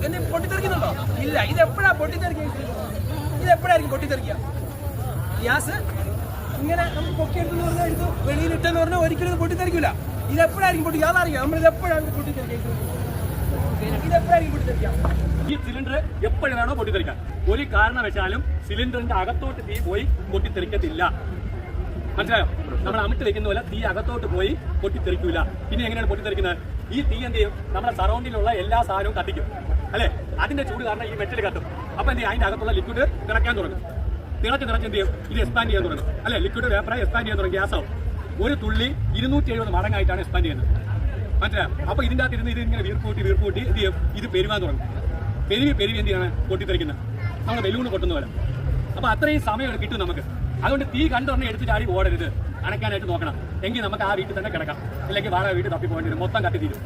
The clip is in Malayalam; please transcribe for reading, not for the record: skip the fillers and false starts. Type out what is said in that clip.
എന്തെങ്കിലും പൊട്ടിത്തെറിക്കുന്നുണ്ടോ? ഇല്ല. ഇതെപ്പോഴാ പൊട്ടിത്തെറിക്കുക? ഇതെപ്പോഴായിരിക്കും പൊട്ടിത്തെറിക്കുക? ഗ്യാസ് ഇങ്ങനെ നമ്മൾ പൊക്കിയെടുത്തെന്ന് പറഞ്ഞാൽ എടുത്തു വെളിയിലിട്ടെന്ന് പറഞ്ഞാൽ ഒരിക്കലും ഇത് പൊട്ടിത്തെറിക്കില്ല. ഇതെപ്പോഴായിരിക്കും പൊട്ടി? യാതറിയാം നമ്മൾ ഇതെപ്പോഴാണ് പൊട്ടിത്തെറിക്കുക? ഇതെപ്പോഴായിരിക്കും പൊട്ടിത്തെറിക്കുക? ഈ സിലിണ്ടർ എപ്പോഴും വേണോ പൊട്ടിത്തെറിക്കാൻ. ഒരു കാരണവശാലും സിലിണ്ടറിന്റെ അകത്തോട്ട് തീ പോയി പൊട്ടിത്തെറിക്കത്തില്ല. മനസ്സിലായോ? നമ്മൾ അമിട്ട് വെക്കുന്ന പോലെ തീ അകത്തോട്ട് പോയി പൊട്ടിത്തെറിക്കൂല. പിന്നെ എങ്ങനെയാണ് പൊട്ടിത്തെറിക്കുന്നത്? ഈ തീ എന്ത് ചെയ്യും? നമ്മുടെ സറൗണ്ടിലുള്ള എല്ലാ സാധനവും കത്തിക്കും അല്ലെ? അതിന്റെ ചൂട് കാരണം ഈ മെറ്റൽ കത്തും. അപ്പൊ എന്ത് ചെയ്യും? അതിന്റെ അകത്തുള്ള ലിക്വിഡ് തിളക്കാൻ തുടങ്ങും. തിളച്ച് എന്ത് ചെയ്യും? ഇത് എക്സ്പാൻഡ് ചെയ്യാൻ തുടങ്ങും അല്ലെ? ലിക്വിഡ് വേപ്പറായി എക്സ്പാൻഡ് ചെയ്യാൻ തുടങ്ങും. ഗ്യാസാവും. ഒരു തുള്ളി 270 മടങ്ങായിട്ടാണ് എക്സ്പാൻഡ് ചെയ്യുന്നത്. മനസ്സിലായോ? അപ്പൊ ഇതിന്റെ അകത്ത് ഇരുന്ന് ഇത് ഇങ്ങനെ വീർപ്പൂട്ടി എന്ത് ചെയ്യും? ഇത് പെരുവാൻ തുടങ്ങും. പെരുവി എന്ത് ചെയ്യാണ്? പൊട്ടിത്തെറിക്കുന്നത്. നമ്മൾ ബലൂണ് പൊട്ടുന്ന പോലെ. അപ്പൊ അത്രയും സമയം കിട്ടും നമുക്ക്. അതുകൊണ്ട് തീ കണ്ടുടനെ എടുത്ത് ചാടി ഓടരുത്. അണയ്ക്കാനായിട്ട് നോക്കണം. എങ്കിൽ നമുക്ക് ആ വീട്ടിൽ തന്നെ കിടക്കാം. അല്ലെങ്കിൽ വാടക വീട്ടിൽ തപ്പി പോകേണ്ടി വരും. മൊത്തം കത്തി തീരും.